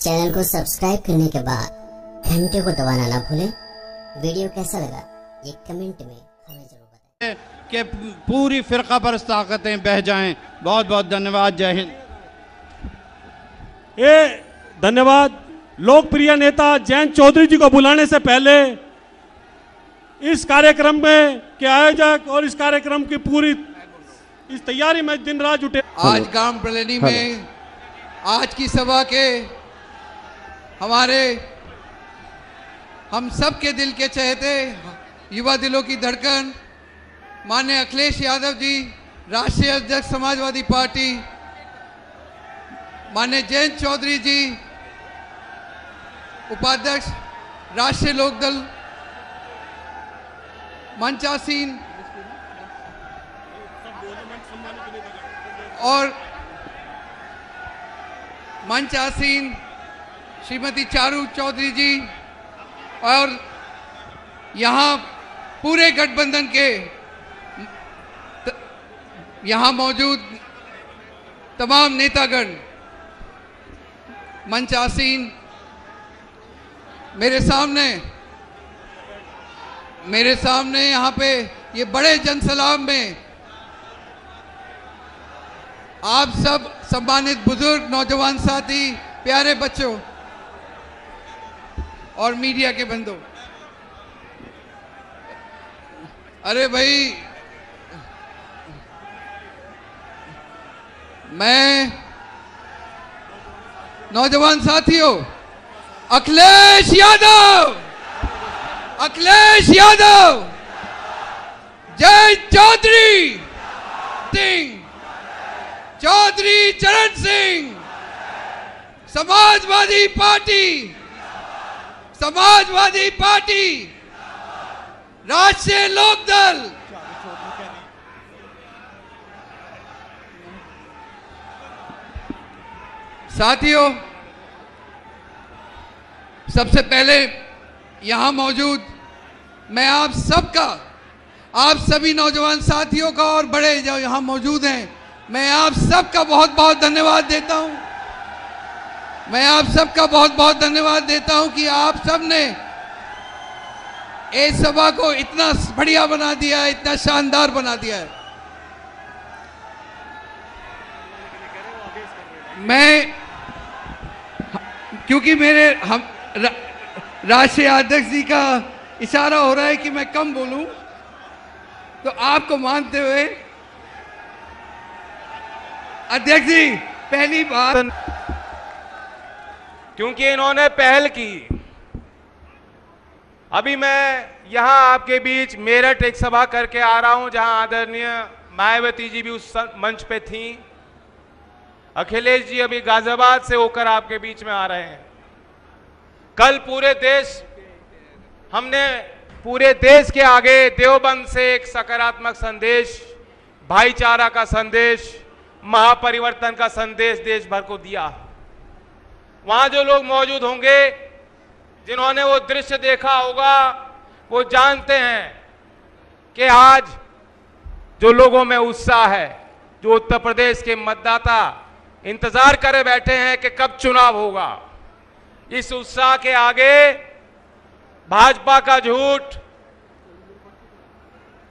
Channel को subscribe करने के बाद घंटे को दबाना ना भूलें। वीडियो कैसा लगा ये कमेंट में हमें जरूर बताएं कि पूरी फिरका परस्त ताकतें बह जाएं। बहुत बहुत धन्यवाद। जय हिंद। धन्यवाद। लोकप्रिय नेता जयंत चौधरी जी को बुलाने से पहले इस कार्यक्रम में के आयोजक और इस कार्यक्रम की पूरी इस तैयारी में दिन रात जुटे। आज गांव पलेनी में आज की सभा के हम सब के दिल के चहेते युवा दिलों की धड़कन माननीय अखिलेश यादव जी, राष्ट्रीय अध्यक्ष समाजवादी पार्टी, माननीय जयंत चौधरी जी, उपाध्यक्ष राष्ट्रीय लोकदल, मंचासीन और मंचासीन श्रीमती चारू चौधरी जी और यहाँ पूरे गठबंधन के यहाँ मौजूद तमाम नेतागण, मंचासीन, मेरे सामने यहाँ पे ये बड़े जनसलाब में आप सब सम्मानित बुजुर्ग, नौजवान साथी, प्यारे बच्चों और मीडिया के बंधु, अरे भाई मैं नौजवान साथियों, अखिलेश यादव, जय चौधरी सिंह, चौधरी चरण सिंह, समाजवादी पार्टी, राष्ट्रीय लोकदल, साथियों, सबसे पहले यहां मौजूद मैं आप सभी नौजवान साथियों का और बड़े जो यहां मौजूद हैं, मैं आप सबका बहुत बहुत धन्यवाद देता हूं। कि आप सब ने इस सभा को इतना बढ़िया बना दिया है, इतना शानदार बना दिया है। मैं क्योंकि राष्ट्रीय अध्यक्ष जी का इशारा हो रहा है कि मैं कम बोलूं, तो आपको मानते हुए अध्यक्ष जी पहली बात, क्योंकि इन्होंने पहल की। अभी मैं यहां आपके बीच मेरठ एक सभा करके आ रहा हूं, जहां आदरणीय मायावती जी भी उस मंच पे थी। अखिलेश जी अभी गाजियाबाद से होकर आपके बीच में आ रहे हैं। कल हमने पूरे देश के आगे देवबंद से एक सकारात्मक संदेश, भाईचारा का संदेश, महापरिवर्तन का संदेश देश भर को दिया। वहां जो लोग मौजूद होंगे, जिन्होंने वो दृश्य देखा होगा, वो जानते हैं कि आज जो लोगों में उत्साह है, जो उत्तर प्रदेश के मतदाता इंतजार करे बैठे हैं कि कब चुनाव होगा, इस उत्साह के आगे भाजपा का झूठ,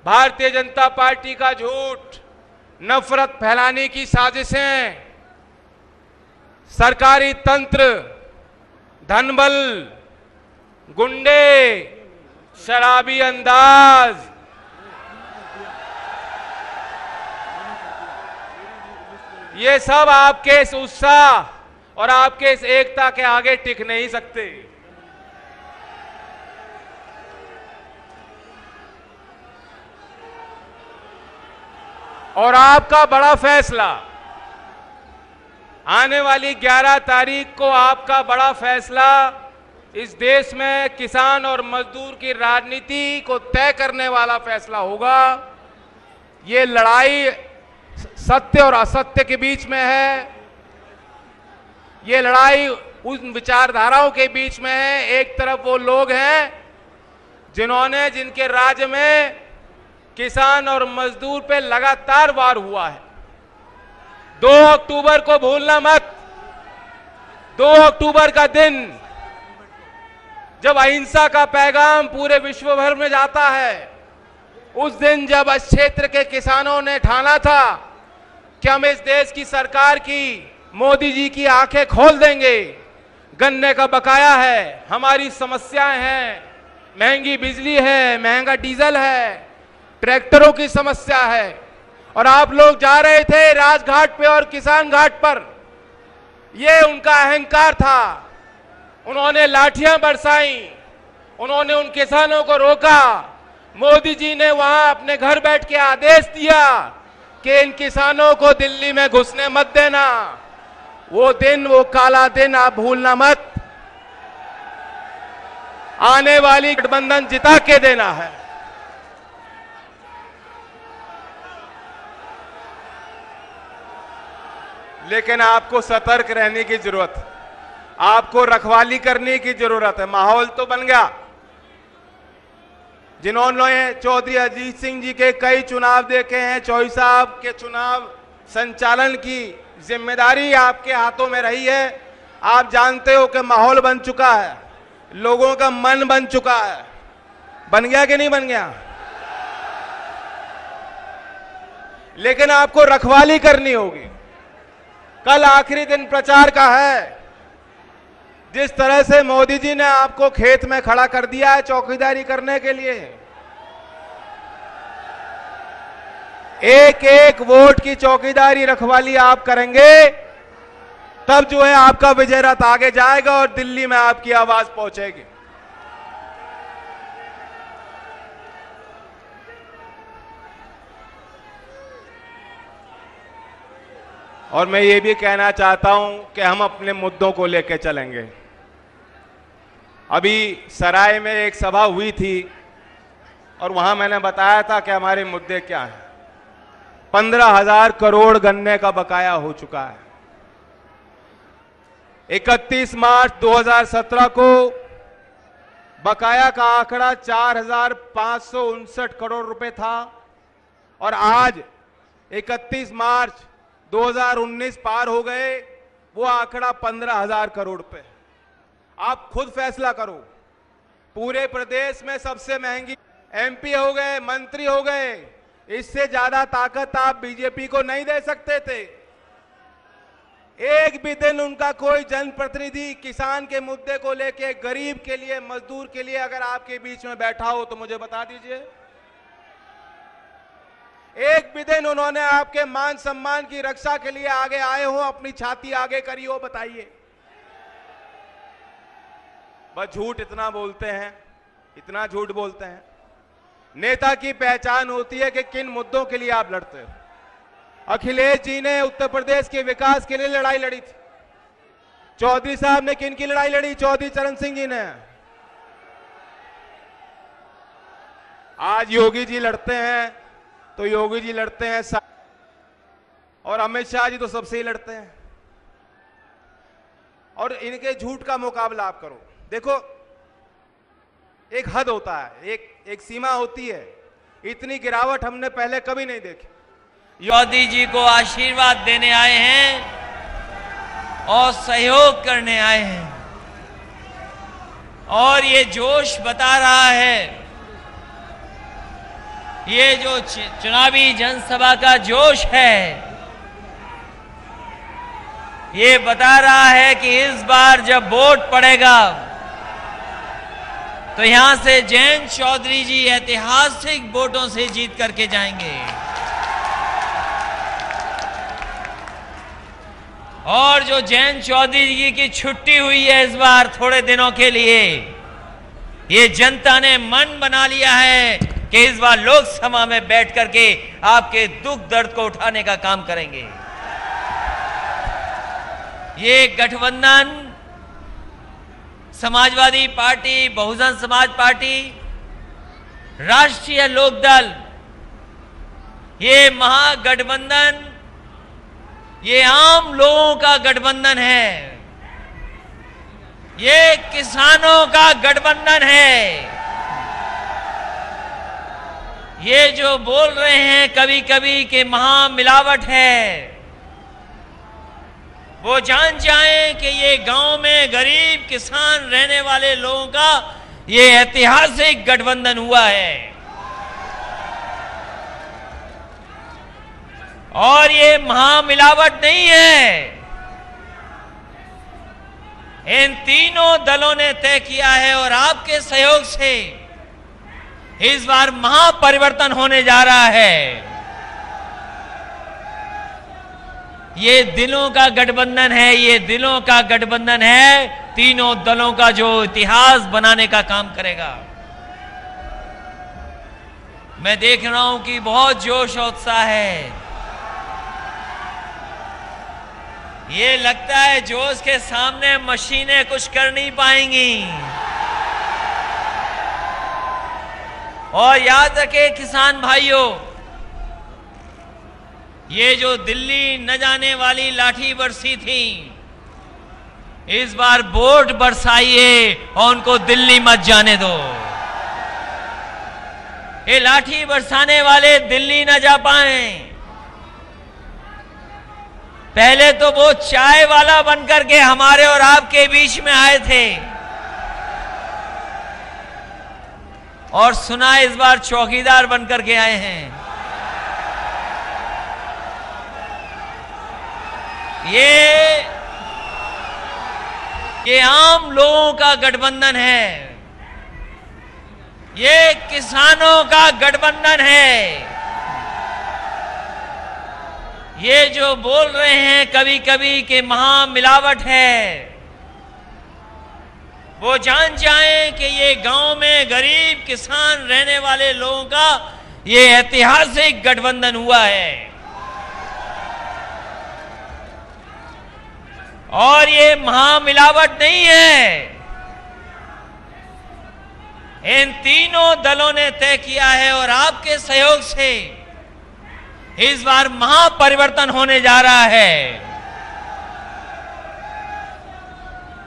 भारतीय जनता पार्टी का झूठ, नफरत फैलाने की साजिशें, सरकारी तंत्र, धनबल, गुंडे, शराबी अंदाज, ये सब आपके इस उत्साह और आपके इस एकता के आगे टिक नहीं सकते। और आपका बड़ा फैसला आने वाली 11 तारीख को, आपका बड़ा फैसला इस देश में किसान और मजदूर की राजनीति को तय करने वाला फैसला होगा। ये लड़ाई सत्य और असत्य के बीच में है। ये लड़ाई उन विचारधाराओं के बीच में है। एक तरफ वो लोग हैं जिनके राज्य में किसान और मजदूर पे लगातार वार हुआ है। 2 अक्टूबर को भूलना मत। 2 अक्टूबर का दिन जब अहिंसा का पैगाम पूरे विश्व भर में जाता है, उस दिन जब इस क्षेत्र के किसानों ने ठाना था कि हम इस देश की सरकार की, मोदी जी की आंखें खोल देंगे। गन्ने का बकाया है, हमारी समस्याएं हैं, महंगी बिजली है, महंगा डीजल है, ट्रैक्टरों की समस्या है, और आप लोग जा रहे थे राजघाट पे और किसान घाट पर। ये उनका अहंकार था। उन्होंने लाठियां बरसाई, उन्होंने उन किसानों को रोका। मोदी जी ने वहां अपने घर बैठ के आदेश दिया कि इन किसानों को दिल्ली में घुसने मत देना। वो दिन, वो काला दिन आप भूलना मत। आने वाली गठबंधन जिता के देना है। लेकिन आपको सतर्क रहने की जरूरत है, आपको रखवाली करने की जरूरत है। माहौल तो बन गया। जिन्होंने चौधरी अजीत सिंह जी के कई चुनाव देखे हैं, चौधरी साहब के चुनाव संचालन की जिम्मेदारी आपके हाथों में रही है। आप जानते हो कि माहौल बन चुका है, लोगों का मन बन चुका है। बन गया कि नहीं बन गया? लेकिन आपको रखवाली करनी होगी। कल आखिरी दिन प्रचार का है। जिस तरह से मोदी जी ने आपको खेत में खड़ा कर दिया है चौकीदारी करने के लिए, एक एक वोट की चौकीदारी रखवाली आप करेंगे, तब जो है आपका विजय रथ आगे जाएगा और दिल्ली में आपकी आवाज पहुंचेगी। और मैं ये भी कहना चाहता हूं कि हम अपने मुद्दों को लेकर चलेंगे। अभी सराय में एक सभा हुई थी और वहां मैंने बताया था कि हमारे मुद्दे क्या हैं। 15,000 करोड़ गन्ने का बकाया हो चुका है। 31 मार्च 2017 को बकाया का आंकड़ा 4,559 करोड़ रुपए था और आज 31 मार्च 2019 पार हो गए, वो आंकड़ा 15,000 करोड़ पे। आप खुद फैसला करो। पूरे प्रदेश में सबसे महंगी एमपी हो गए, मंत्री हो गए, इससे ज्यादा ताकत आप बीजेपी को नहीं दे सकते थे। एक भी दिन उनका कोई जनप्रतिनिधि किसान के मुद्दे को लेके, गरीब के लिए, मजदूर के लिए अगर आपके बीच में बैठा हो तो मुझे बता दीजिए। एक भी दिन उन्होंने आपके मान सम्मान की रक्षा के लिए आगे आए हो, अपनी छाती आगे करी हो, बताइए। बस झूठ इतना बोलते हैं, इतना झूठ बोलते हैं। नेता की पहचान होती है कि किन मुद्दों के लिए आप लड़ते हो। अखिलेश जी ने उत्तर प्रदेश के विकास के लिए लड़ाई लड़ी थी। चौधरी साहब ने किन की लड़ाई लड़ी? चौधरी चरण सिंह जी ने। आज योगी जी लड़ते हैं तो योगी जी लड़ते हैं, और अमित शाह जी तो सबसे ही लड़ते हैं। और इनके झूठ का मुकाबला आप करो। देखो, एक हद होता है, एक सीमा होती है। इतनी गिरावट हमने पहले कभी नहीं देखी। मोदी जी को आशीर्वाद देने आए हैं और सहयोग करने आए हैं, और ये जोश बता रहा है, ये जो चुनावी जनसभा का जोश है, ये बता रहा है कि इस बार जब वोट पड़ेगा तो यहां से जयंत चौधरी जी ऐतिहासिक वोटों से जीत करके जाएंगे। और जो जयंत चौधरी जी की छुट्टी हुई है इस बार थोड़े दिनों के लिए, ये जनता ने मन बना लिया है कि इस बार लोकसभा में बैठ करके आपके दुख दर्द को उठाने का काम करेंगे। ये गठबंधन समाजवादी पार्टी, बहुजन समाज पार्टी, राष्ट्रीय लोकदल, ये महागठबंधन, ये आम लोगों का गठबंधन है, ये किसानों का गठबंधन है। ये जो बोल रहे हैं कभी कभी कि महामिलावट है, वो जान जाएं कि ये गांव में गरीब किसान रहने वाले लोगों का ये ऐतिहासिक गठबंधन हुआ है और ये महामिलावट नहीं है। इन तीनों दलों ने तय किया है और आपके सहयोग से इस बार महापरिवर्तन होने जा रहा है। ये दिलों का गठबंधन है, ये दिलों का गठबंधन है, तीनों दलों का जो इतिहास बनाने का काम करेगा। मैं देख रहा हूं कि बहुत जोश और उत्साह है। ये लगता है जोश के सामने मशीनें कुछ कर नहीं पाएंगी। और याद रखे किसान भाइयों, ये जो दिल्ली न जाने वाली लाठी बरसी थी, इस बार वोट बरसाइए और उनको दिल्ली मत जाने दो। ये लाठी बरसाने वाले दिल्ली न जा पाए। पहले तो वो चाय वाला बनकर के हमारे और आपके बीच में आए थे और सुना इस बार चौकीदार बनकर के आए हैं। ये आम लोगों का गठबंधन है, ये किसानों का गठबंधन है। ये जो बोल रहे हैं कभी कभी कि महामिलावट है, वो जान जाएं कि ये गांव में गरीब किसान रहने वाले लोगों का ये ऐतिहासिक गठबंधन हुआ है और ये महामिलावट नहीं है। इन तीनों दलों ने तय किया है और आपके सहयोग से इस बार महापरिवर्तन होने जा रहा है।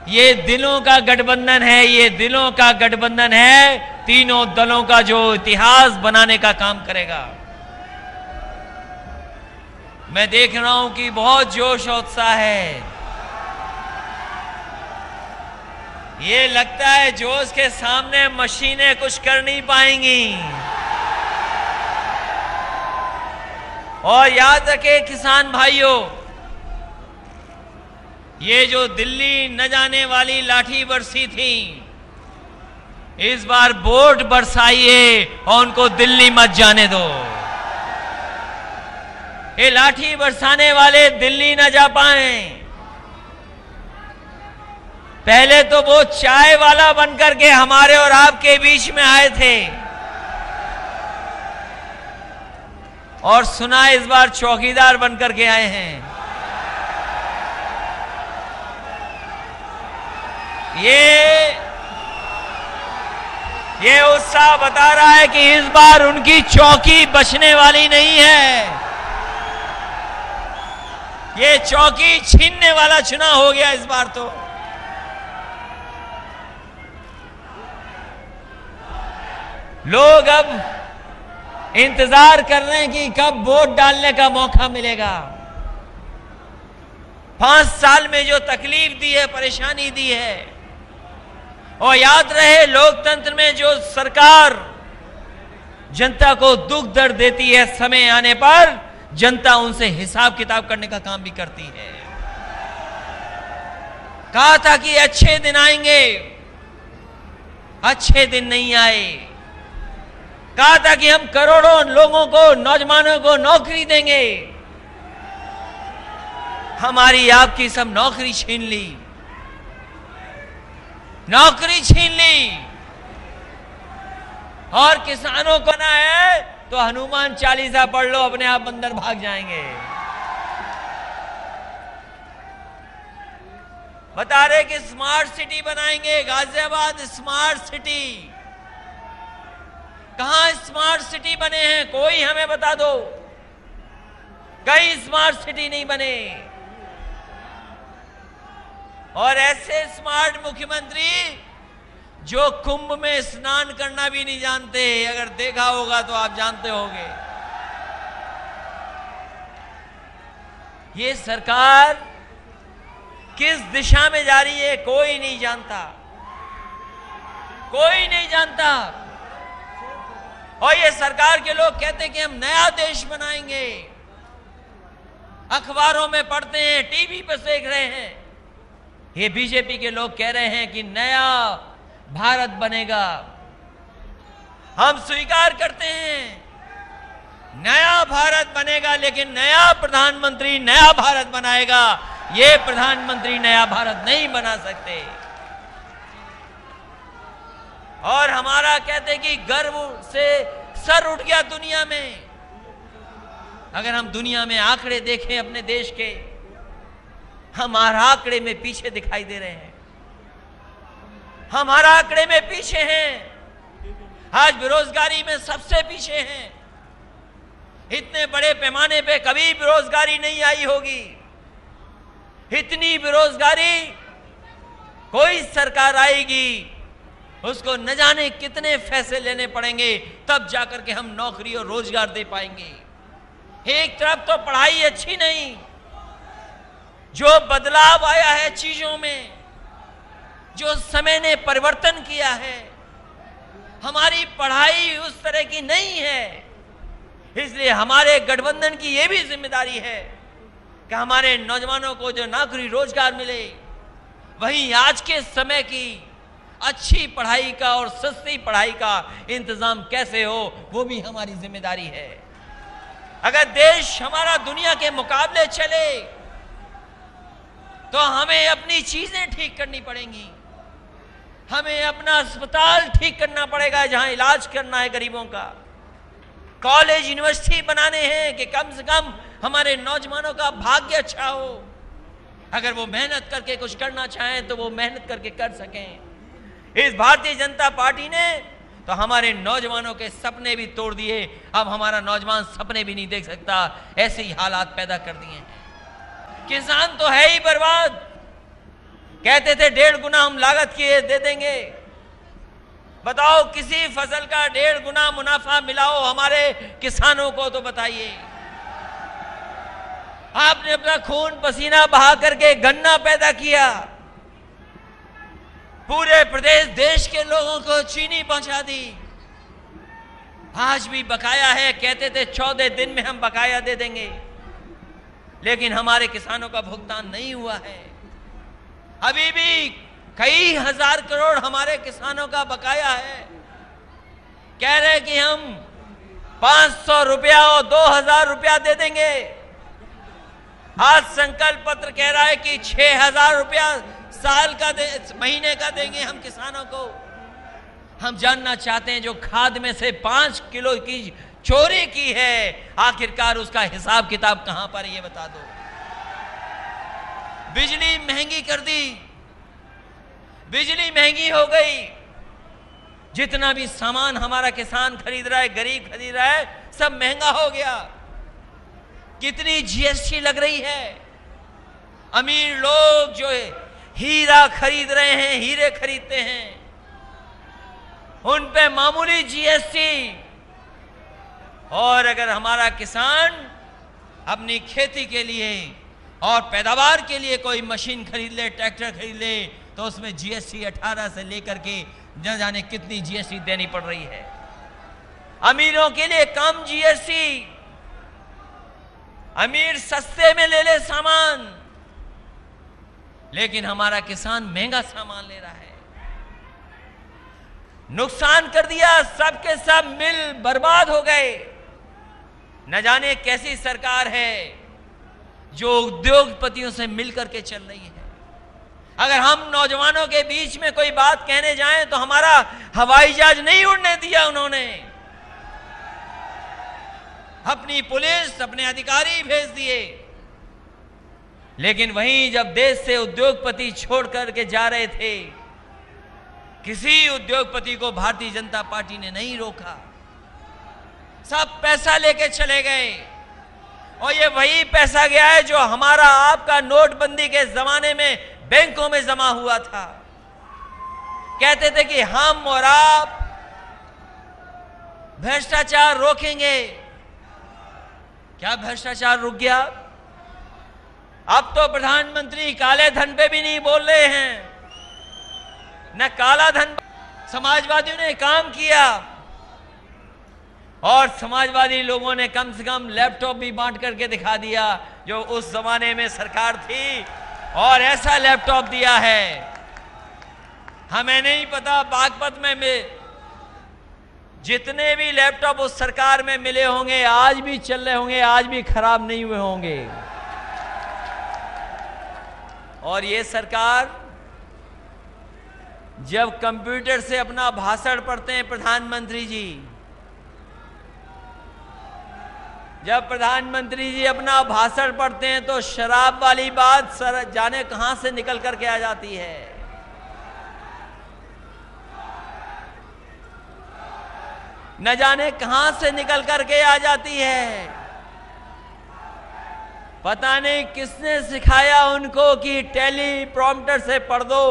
ये दिलों का गठबंधन है, ये दिलों का गठबंधन है, तीनों दलों का जो इतिहास बनाने का काम करेगा। मैं देख रहा हूं कि बहुत जोश और उत्साह है। ये लगता है जोश के सामने मशीनें कुछ कर नहीं पाएंगी। और याद रखे किसान भाइयों, ये जो दिल्ली न जाने वाली लाठी बरसी थी, इस बार वोट बरसाइए और उनको दिल्ली मत जाने दो। ये लाठी बरसाने वाले दिल्ली न जा पाए। पहले तो वो चाय वाला बनकर के हमारे और आपके बीच में आए थे और सुना इस बार चौकीदार बनकर के आए हैं। ये उत्साह बता रहा है कि इस बार उनकी चौकी बचने वाली नहीं है। ये चौकी छीनने वाला चुनाव हो गया इस बार। तो लोग अब इंतजार कर रहे हैं कि कब वोट डालने का मौका मिलेगा। 5 साल में जो तकलीफ दी है, परेशानी दी है, और याद रहे लोकतंत्र में जो सरकार जनता को दुख दर्द देती है, समय आने पर जनता उनसे हिसाब किताब करने का काम भी करती है। कहा था कि अच्छे दिन आएंगे, अच्छे दिन नहीं आए। कहा था कि हम करोड़ों लोगों को, नौजवानों को नौकरी देंगे, हमारी आपकी सब नौकरी छीन ली, नौकरी छीन ली। और किसानों को ना है तो हनुमान चालीसा पढ़ लो, अपने आप अंदर भाग जाएंगे। बता रहे कि स्मार्ट सिटी बनाएंगे, गाजियाबाद स्मार्ट सिटी। कहां स्मार्ट सिटी बने हैं, कोई हमें बता दो। कई स्मार्ट सिटी नहीं बने। और ऐसे स्मार्ट मुख्यमंत्री जो कुंभ में स्नान करना भी नहीं जानते, अगर देखा होगा तो आप जानते होंगे। ये सरकार किस दिशा में जा रही है कोई नहीं जानता, कोई नहीं जानता। और ये सरकार के लोग कहते हैं कि हम नया देश बनाएंगे, अखबारों में पढ़ते हैं, टीवी पर देख रहे हैं। ये बीजेपी के लोग कह रहे हैं कि नया भारत बनेगा। हम स्वीकार करते हैं नया भारत बनेगा, लेकिन नया प्रधानमंत्री नया भारत बनाएगा। ये प्रधानमंत्री नया भारत नहीं बना सकते। और हमारा कहते कि गर्व से सर उठ गया दुनिया में। अगर हम दुनिया में आंकड़े देखें अपने देश के, हमारा आंकड़े में पीछे दिखाई दे रहे हैं, हमारा आंकड़े में पीछे हैं। आज बेरोजगारी में सबसे पीछे हैं। इतने बड़े पैमाने पे कभी बेरोजगारी नहीं आई होगी। इतनी बेरोजगारी कोई सरकार आएगी उसको न जाने कितने फैसले लेने पड़ेंगे, तब जाकर के हम नौकरी और रोजगार दे पाएंगे। एक तरफ तो पढ़ाई अच्छी नहीं, जो बदलाव आया है चीजों में, जो समय ने परिवर्तन किया है, हमारी पढ़ाई उस तरह की नहीं है। इसलिए हमारे गठबंधन की यह भी जिम्मेदारी है कि हमारे नौजवानों को जो नौकरी रोजगार मिले, वहीं आज के समय की अच्छी पढ़ाई का और सस्ती पढ़ाई का इंतजाम कैसे हो, वो भी हमारी जिम्मेदारी है। अगर देश हमारा दुनिया के मुकाबले चले तो हमें अपनी चीजें ठीक करनी पड़ेंगी। हमें अपना अस्पताल ठीक करना पड़ेगा जहां इलाज करना है गरीबों का। कॉलेज यूनिवर्सिटी बनाने हैं कि कम से कम हमारे नौजवानों का भाग्य अच्छा हो। अगर वो मेहनत करके कुछ करना चाहें तो वो मेहनत करके कर सकें। इस भारतीय जनता पार्टी ने तो हमारे नौजवानों के सपने भी तोड़ दिए। अब हमारा नौजवान सपने भी नहीं देख सकता, ऐसे ही हालात पैदा कर दिए हैं। किसान तो है ही बर्बाद। कहते थे 1.5 गुना हम लागत किए दे देंगे। बताओ किसी फसल का 1.5 गुना मुनाफा मिलाओ हमारे किसानों को तो बताइए। आपने अपना खून पसीना बहा करके गन्ना पैदा किया, पूरे प्रदेश देश के लोगों को चीनी पहुंचा दी। आज भी बकाया है। कहते थे 14 दिन में हम बकाया दे देंगे, लेकिन हमारे किसानों का भुगतान नहीं हुआ है। अभी भी कई हजार करोड़ हमारे किसानों का बकाया है। कह रहे कि हम 500 रुपया और 2000 रुपया दे देंगे। आज संकल्प पत्र कह रहा है कि 6000 रुपया साल का महीने का देंगे हम किसानों को। हम जानना चाहते हैं जो खाद में से 5 किलो की चोरी की है, आखिरकार उसका हिसाब किताब कहां पर है, ये बता दो। बिजली महंगी कर दी, बिजली महंगी हो गई। जितना भी सामान हमारा किसान खरीद रहा है, गरीब खरीद रहा है, सब महंगा हो गया। कितनी जीएसटी लग रही है। अमीर लोग जो हीरा खरीद रहे हैं, हीरे खरीदते हैं, उन पे मामूली जीएसटी। और अगर हमारा किसान अपनी खेती के लिए और पैदावार के लिए कोई मशीन खरीद ले, ट्रैक्टर खरीद ले, तो उसमें जीएसटी 18 से लेकर के न जाने कितनी जीएसटी देनी पड़ रही है। अमीरों के लिए कम जीएसटी, अमीर सस्ते में ले ले सामान, लेकिन हमारा किसान महंगा सामान ले रहा है। नुकसान कर दिया, सबके सब मिल बर्बाद हो गए। न जाने कैसी सरकार है जो उद्योगपतियों से मिलकर के चल रही है। अगर हम नौजवानों के बीच में कोई बात कहने जाएं तो हमारा हवाई जहाज नहीं उड़ने दिया उन्होंने। अपनी पुलिस, अपने अधिकारी भेज दिए। लेकिन वहीं जब देश से उद्योगपति छोड़ करके जा रहे थे, किसी उद्योगपति को भारतीय जनता पार्टी ने नहीं रोका। सब पैसा लेके चले गए। और ये वही पैसा गया है जो हमारा आपका नोटबंदी के जमाने में बैंकों में जमा हुआ था। कहते थे कि हम और आप भ्रष्टाचार रोकेंगे। क्या भ्रष्टाचार रुक गया? अब तो प्रधानमंत्री काले धन पे भी नहीं बोल रहे हैं, न काला धन। समाजवादियों ने काम किया और समाजवादी लोगों ने कम से कम लैपटॉप भी बांट करके दिखा दिया जो उस जमाने में सरकार थी, और ऐसा लैपटॉप दिया है। हमें नहीं पता बागपत में जितने भी लैपटॉप उस सरकार में मिले होंगे आज भी चल रहे होंगे, आज भी खराब नहीं हुए होंगे। और ये सरकार जब कंप्यूटर से अपना भाषण पढ़ते हैं प्रधानमंत्री जी, जब प्रधानमंत्री जी अपना भाषण पढ़ते हैं तो शराब वाली बात सर जाने कहां से निकल करके आ जाती है। न जाने कहां से निकल करके आ जाती है। पता नहीं किसने सिखाया उनको कि टेली प्रॉम्प्टर से पढ़ दो,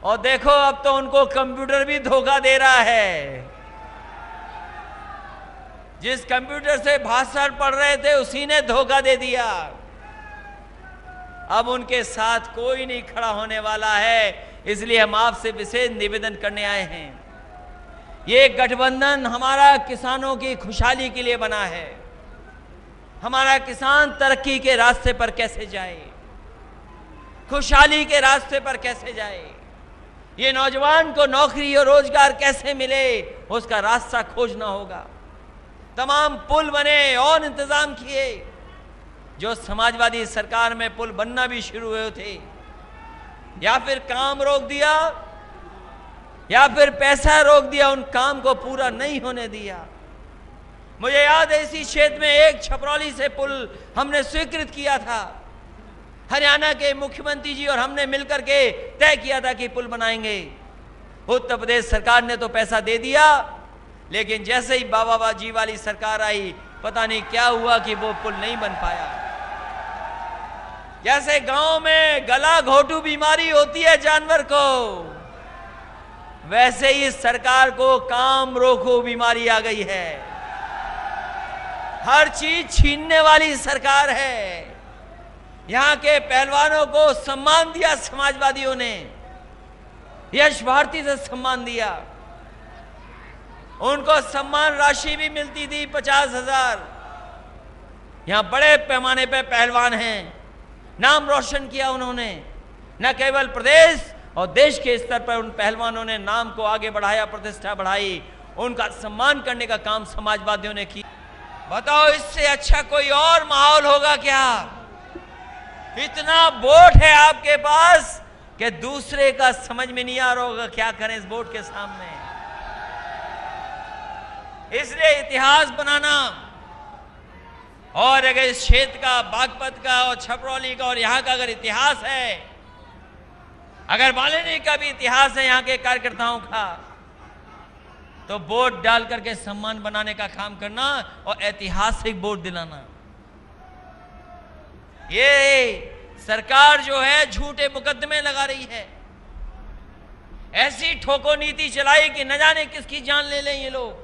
और देखो अब तो उनको कंप्यूटर भी धोखा दे रहा है। जिस कंप्यूटर से भाषण पढ़ रहे थे उसी ने धोखा दे दिया। अब उनके साथ कोई नहीं खड़ा होने वाला है, इसलिए हम आपसे विशेष निवेदन करने आए हैं। ये गठबंधन हमारा किसानों की खुशहाली के लिए बना है। हमारा किसान तरक्की के रास्ते पर कैसे जाए, खुशहाली के रास्ते पर कैसे जाए, ये नौजवान को नौकरी और रोजगार कैसे मिले, उसका रास्ता खोजना होगा। तमाम पुल बने और इंतजाम किए। जो समाजवादी सरकार में पुल बनना भी शुरू हुए थे, या फिर काम रोक दिया या फिर पैसा रोक दिया, उन काम को पूरा नहीं होने दिया। मुझे याद है इसी क्षेत्र में एक छपरौली से पुल हमने स्वीकृत किया था। हरियाणा के मुख्यमंत्री जी और हमने मिलकर के तय किया था कि पुल बनाएंगे। उत्तर प्रदेश सरकार ने तो पैसा दे दिया, लेकिन जैसे ही बाबा जी वाली सरकार आई, पता नहीं क्या हुआ कि वो पुल नहीं बन पाया। जैसे गांव में गला घोटू बीमारी होती है जानवर को, वैसे ही सरकार को काम रोको बीमारी आ गई है। हर चीज छीनने वाली सरकार है। यहां के पहलवानों को सम्मान दिया समाजवादियों ने, यश भारती से सम्मान दिया। उनको सम्मान राशि भी मिलती थी 50,000। यहां बड़े पैमाने पे पहलवान हैं, नाम रोशन किया उन्होंने। न केवल प्रदेश और देश के स्तर पर उन पहलवानों ने नाम को आगे बढ़ाया, प्रतिष्ठा बढ़ाई, उनका सम्मान करने का काम समाजवादियों ने किया। बताओ इससे अच्छा कोई और माहौल होगा क्या? इतना वोट है आपके पास कि दूसरे का समझ में नहीं आ रहा होगा क्या करें इस वोट के सामने। इसलिए इतिहास बनाना, और अगर इस क्षेत्र का, बागपत का और छपरौली का और यहां का अगर इतिहास है, अगर वाल्मीकि का भी इतिहास है यहाँ के कार्यकर्ताओं का, तो वोट डाल करके सम्मान बनाने का काम करना और ऐतिहासिक वोट दिलाना। ये सरकार जो है झूठे मुकदमे लगा रही है, ऐसी ठोको नीति चलाई कि न जाने किसकी जान ले लें ये लोग।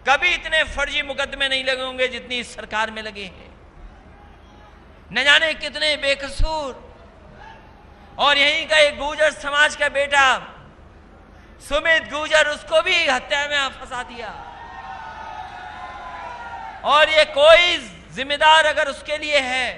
कभी इतने फर्जी मुकदमे नहीं लगे होंगे जितनी इस सरकार में लगे हैं। न जाने कितने बेकसूर। और यहीं का एक गुर्जर समाज का बेटा सुमित गुर्जर, उसको भी हत्या में फंसा दिया। और ये कोई जिम्मेदार अगर उसके लिए है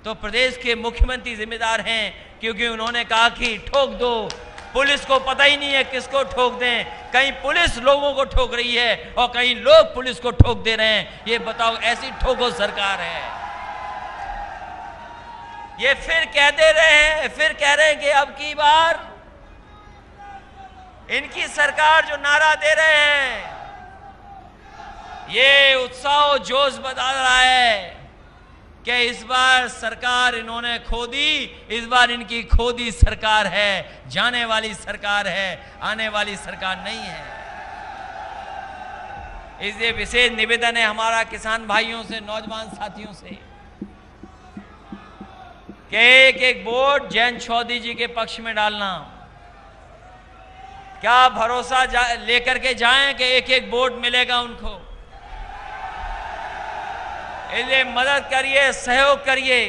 तो प्रदेश के मुख्यमंत्री जिम्मेदार हैं, क्योंकि उन्होंने कहा कि ठोक दो। पुलिस को पता ही नहीं है किसको ठोक दें। कहीं पुलिस लोगों को ठोक रही है और कहीं लोग पुलिस को ठोक दे रहे हैं। ये बताओ, ऐसी ठोको सरकार है। ये फिर कह दे रहे हैं, फिर कह रहे हैं कि अब की बार इनकी सरकार जो नारा दे रहे हैं, ये उत्साह और जोश बता रहा है कि इस बार सरकार इन्होंने खो दी। इस बार इनकी खो दी सरकार है, जाने वाली सरकार है, आने वाली सरकार नहीं है। इसलिए विशेष निवेदन है हमारा किसान भाइयों से, नौजवान साथियों से, कि एक एक वोट जयंत चौधरी जी के पक्ष में डालना। क्या भरोसा लेकर के जाएं कि एक एक वोट मिलेगा उनको? इन्हें मदद करिए, सहयोग करिए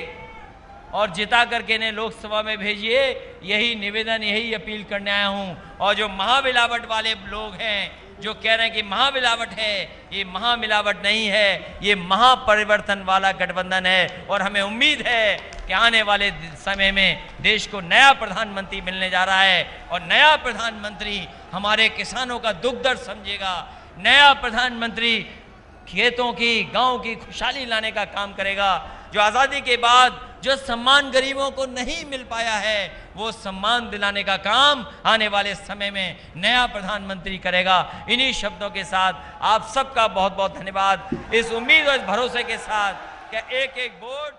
और जिता करके इन्हें लोकसभा में भेजिए। यही निवेदन, यही अपील करने आया हूं। और जो महामिलावट वाले लोग हैं जो कह रहे हैं कि महामिलावट है, ये महामिलावट नहीं है, ये महापरिवर्तन वाला गठबंधन है। और हमें उम्मीद है कि आने वाले समय में देश को नया प्रधानमंत्री मिलने जा रहा है और नया प्रधानमंत्री हमारे किसानों का दुख दर्द समझेगा। नया प्रधानमंत्री खेतों की, गांव की खुशहाली लाने का काम करेगा। जो आज़ादी के बाद जो सम्मान गरीबों को नहीं मिल पाया है, वो सम्मान दिलाने का काम आने वाले समय में नया प्रधानमंत्री करेगा। इन्हीं शब्दों के साथ आप सबका बहुत बहुत धन्यवाद। इस उम्मीद और इस भरोसे के साथ कि एक एक वोट